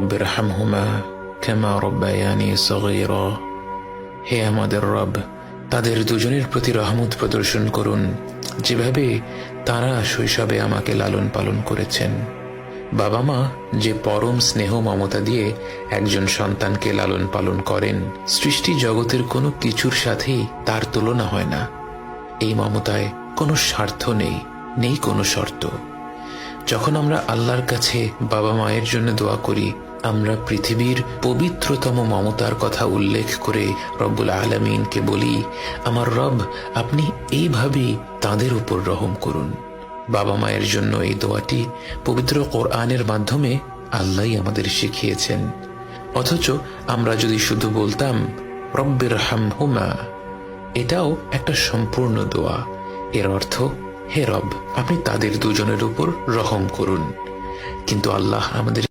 রব্বিরহামহুমা কামা রব্বায়ানি সগীরা। হে আমাদের রব, তাদের দুজনের প্রতি রহমত প্রদর্শন করুন যেভাবে তারা শৈশবে আমাকে লালন পালন করেছেন। বাবা মা যে পরম স্নেহ মমতা দিয়ে একজন সন্তানকে লালন পালন করেন, সৃষ্টি জগতের কোনো কিছুর সাথেই তার তুলনা হয় না। এই মমতায় কোনো স্বার্থ নেই, নেই কোনো শর্ত। যখন আমরা আল্লাহর কাছে বাবা মায়ের জন্য দোয়া করি, আমরা পৃথিবীর পবিত্রতম মমতার কথা উল্লেখ করে রব্বুল আলামিনকে বলি, আমার রব, আপনি এইভাবেই তাদের উপর রহম করুন। বাবা মায়ের জন্য এই দোয়াটি পবিত্র কোরআনের মাধ্যমে আল্লাহই আমাদের শিখিয়েছেন। অথচ আমরা যদি শুধু বলতাম রব্বিরহামহুমা, এটাও একটা সম্পূর্ণ দোয়া। এর অর্থ, হে রব, আপনি তাদের দুজনের উপর রহম করুন। কিন্তু আল্লাহ আমাদের